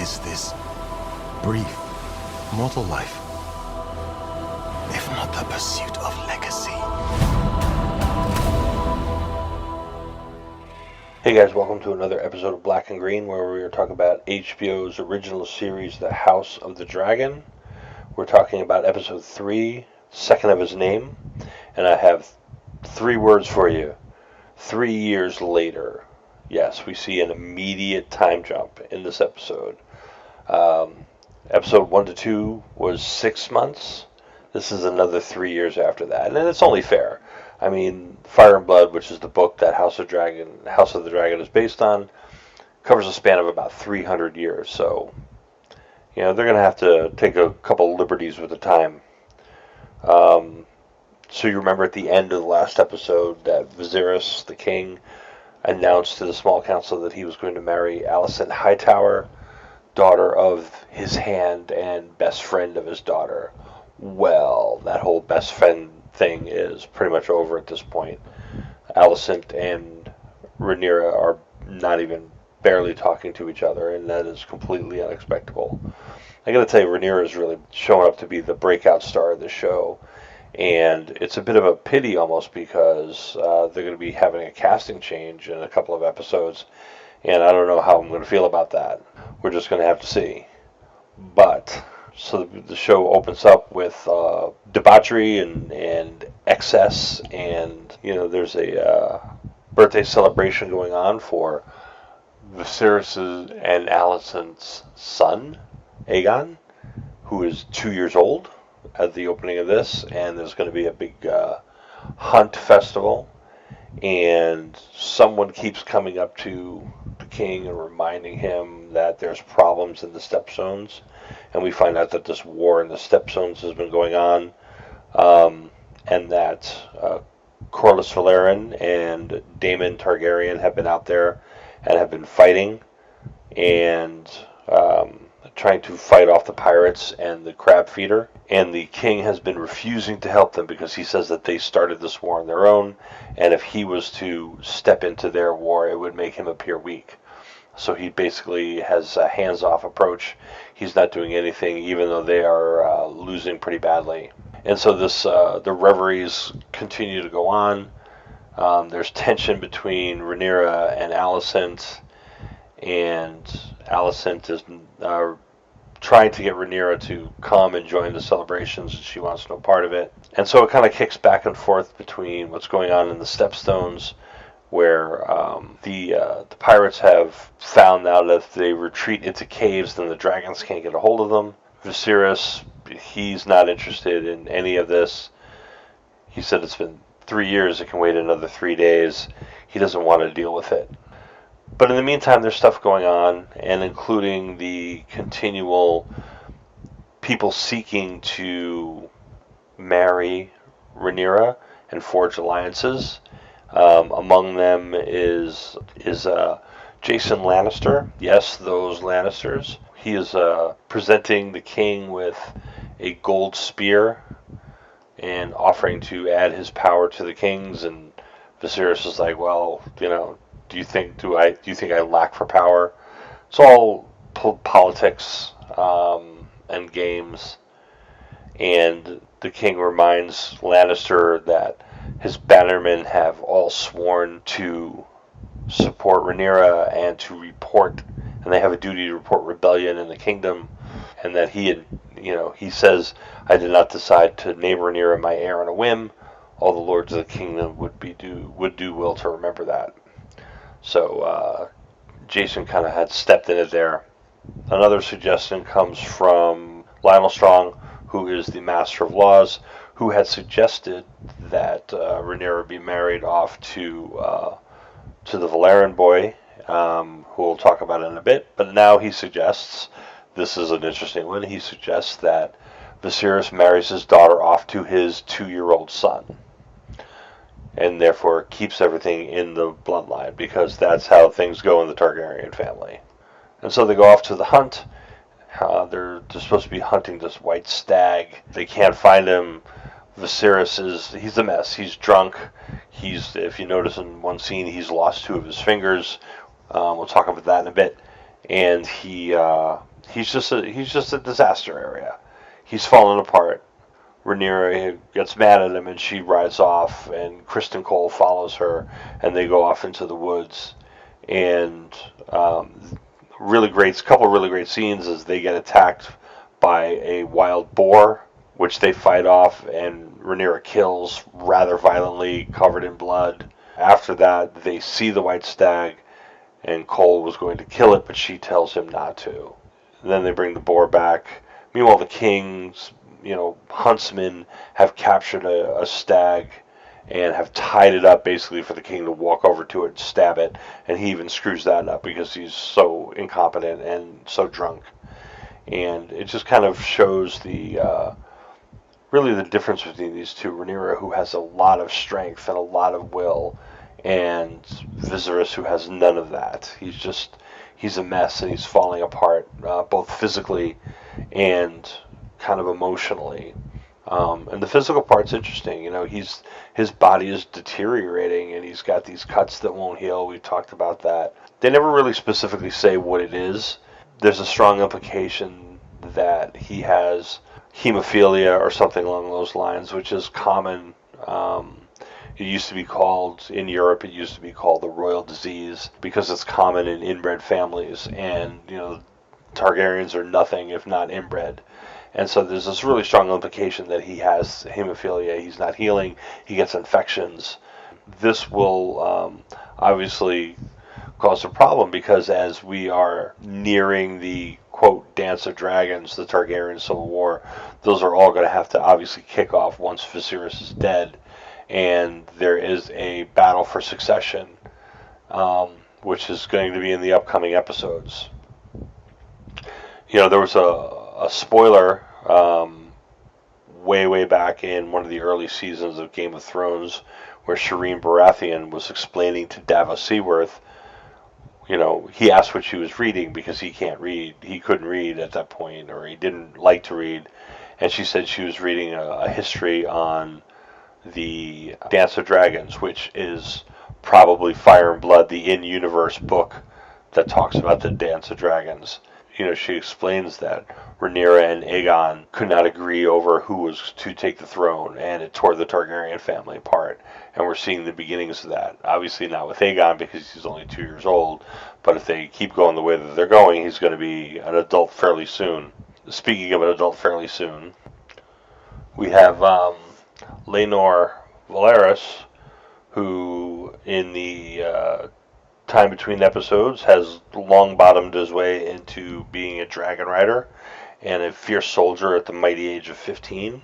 is this brief, mortal life, if not the pursuit of legacy? Hey guys, welcome to another episode of Black and Green, where we are talking about HBO's original series, The House of the Dragon. We're talking about episode 3, Second of His Name, and I have 3 words for you. 3 years later. Yes, we see an immediate time jump in this episode. Episode 1 to 2 was 6 months. This is another 3 years after that, and it's only fair. I mean, Fire and Blood, which is the book that House of the Dragon is based on, covers a span of about 300 years. So, they're going to have to take a couple liberties with the time. So you remember at the end of the last episode that Viserys, the king, announced to the small council that he was going to marry Alicent Hightower, daughter of his hand and best friend of his daughter. Well, that whole best friend thing is pretty much over at this point. Alicent and Rhaenyra are not even barely talking to each other, and that is completely unexpected. I gotta tell you, Rhaenyra is really showing up to be the breakout star of the show, and it's a bit of a pity almost because they're going to be having a casting change in a couple of episodes, and I don't know how I'm going to feel about that. We're just going to have to see. But so the show opens up with debauchery and excess, and there's a birthday celebration going on for Viserys and Alicent's son, Aegon, who is 2 years old at the opening of this, and there's going to be a big hunt festival, and someone keeps coming up to the king and reminding him that there's problems in the Stepstones, and we find out that this war in the Stepstones has been going on, and that Corlys Velaryon and Daemon Targaryen have been out there and have been fighting and trying to fight off the pirates and the crab feeder, and the king has been refusing to help them because he says that they started this war on their own, and if he was to step into their war, it would make him appear weak. So he basically has a hands-off approach. He's not doing anything, even though they are losing pretty badly. And so the reveries continue to go on. There's tension between Rhaenyra and Alicent, and Alicent is trying to get Rhaenyra to come and join the celebrations, and she wants no part of it. And so it kind of kicks back and forth between what's going on in the Stepstones, where the pirates have found out that if they retreat into caves, then the dragons can't get a hold of them. Viserys, he's not interested in any of this. He said it's been 3 years, it can wait another 3 days. He doesn't want to deal with it. But in the meantime, there's stuff going on, and including the continual people seeking to marry Rhaenyra and forge alliances. Among them is Jason Lannister. Yes, those Lannisters. He is presenting the king with a gold spear and offering to add his power to the king's, and Viserys is like, well, do you think I lack for power? It's all politics and games, and the king reminds Lannister that his bannermen have all sworn to support Rhaenyra and to report, and they have a duty to report rebellion in the kingdom, and that he says, I did not decide to name Rhaenyra my heir on a whim. All the lords of the kingdom would do well to remember that. So Jason kind of had stepped in it there. Another suggestion comes from Lionel Strong, who is the Master of Laws, who had suggested that Rhaenyra be married off to the Velaryon boy, who we'll talk about in a bit. But now he suggests, this is an interesting one, he suggests that Viserys marries his daughter off to his 2-year-old son, and therefore keeps everything in the bloodline, because that's how things go in the Targaryen family. And so they go off to the hunt. They're supposed to be hunting this white stag. They can't find him. Viserys he's a mess. He's drunk. If you notice in one scene, he's lost 2 of his fingers. We'll talk about that in a bit. And he he's just a disaster area. He's falling apart. Rhaenyra gets mad at him and she rides off, and Kristen Cole follows her, and they go off into the woods. And couple really great scenes as they get attacked by a wild boar, which they fight off, and Rhaenyra kills rather violently, covered in blood. After that, they see the white stag, and Cole was going to kill it, but she tells him not to. And then they bring the boar back. Meanwhile, the king's, huntsmen have captured a stag and have tied it up basically for the king to walk over to it and stab it. And he even screws that up because he's so incompetent and so drunk. And it just kind of shows really the difference between these two. Rhaenyra, who has a lot of strength and a lot of will, and Viserys, who has none of that. He's a mess, and he's falling apart, both physically and kind of emotionally. And the physical part's interesting. His body is deteriorating, and he's got these cuts that won't heal. We've talked about that. They never really specifically say what it is. There's a strong implication that he has hemophilia or something along those lines, which is common. It used to be called, in Europe, the royal disease because it's common in inbred families. And, Targaryens are nothing if not inbred. And so there's this really strong implication that he has hemophilia. He's not healing. He gets infections. This will obviously cause a problem because as we are nearing the, quote, Dance of Dragons, the Targaryen Civil War, those are all going to have to obviously kick off once Viserys is dead. And there is a battle for succession, which is going to be in the upcoming episodes. There was a spoiler way back in one of the early seasons of Game of Thrones where Shireen Baratheon was explaining to Davos Seaworth, he asked what she was reading because he can't read. He couldn't read at that point, or he didn't like to read. And she said she was reading a history on the Dance of Dragons, which is probably Fire and Blood, the in-universe book that talks about the Dance of Dragons. She explains that Rhaenyra and Aegon could not agree over who was to take the throne, and it tore the Targaryen family apart. And we're seeing the beginnings of that. Obviously not with Aegon because he's only 2 years old, but if they keep going the way that they're going, he's going to be an adult fairly soon. Speaking of an adult fairly soon, we have Rhaenyra Viserys, who in the time between episodes has long bottomed his way into being a dragon rider and a fierce soldier at the mighty age of 15.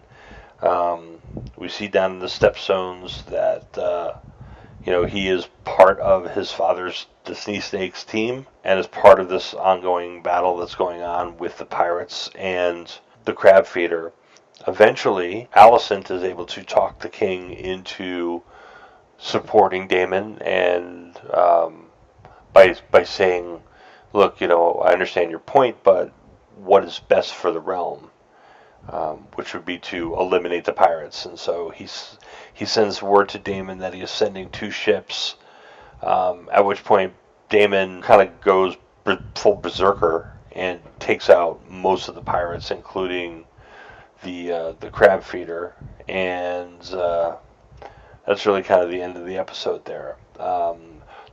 We see down in the Stepstones that he is part of his father's Disney Snakes team and is part of this ongoing battle that's going on with the pirates and the crab feeder. Eventually, Alicent is able to talk the king into supporting Daemon and by saying, look, I understand your point, but what is best for the realm, which would be to eliminate the pirates. And so he sends word to Daemon that he is sending 2 ships, at which point Daemon kind of goes full berserker and takes out most of the pirates, including the crab feeder, and that's really kind of the end of the episode there.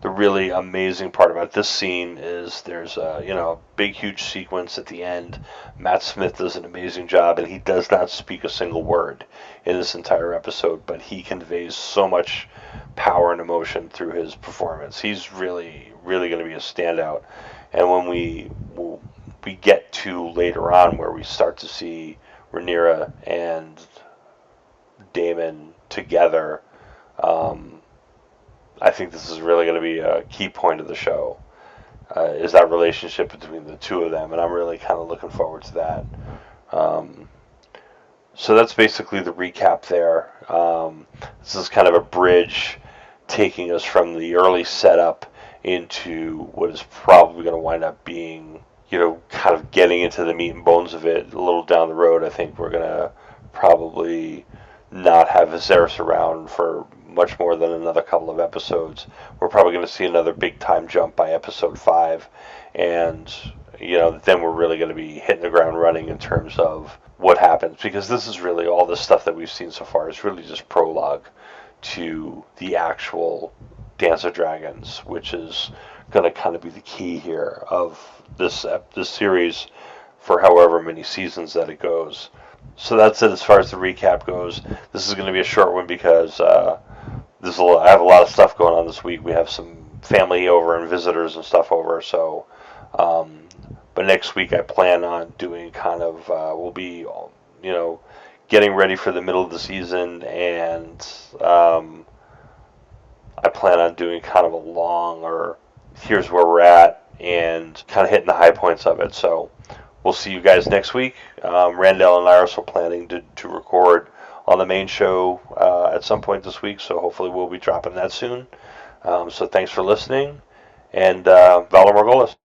The really amazing part about this scene is there's a big huge sequence at the end. Matt Smith does an amazing job, and he does not speak a single word in this entire episode, but he conveys so much power and emotion through his performance. He's really going to be a standout. And when we get to later on where we start to see Rhaenyra and Daemon together, I think this is really going to be a key point of the show, is that relationship between the two of them, and I'm really kind of looking forward to that. So that's basically the recap there. This is kind of a bridge taking us from the early setup into what is probably going to wind up being, kind of getting into the meat and bones of it a little down the road. I think we're going to probably not have Viserys around for much more than another couple of episodes. We're probably going to see another big time jump by episode 5, and then we're really going to be hitting the ground running in terms of what happens, because this is really all the stuff that we've seen so far is really just prologue to the actual Dance of Dragons, which is going to kind of be the key here of this series for however many seasons that it goes. So that's it as far as the recap goes. This is going to be a short one because I have a lot of stuff going on this week. We have some family over and visitors and stuff over. So, but next week I plan on doing kind of we'll be getting ready for the middle of the season, and I plan on doing kind of a long or here's where we're at and kind of hitting the high points of it. So we'll see you guys next week. Randall and I are also planning to record on the main show at some point this week, so hopefully we'll be dropping that soon. So thanks for listening, and Valor Morghulis.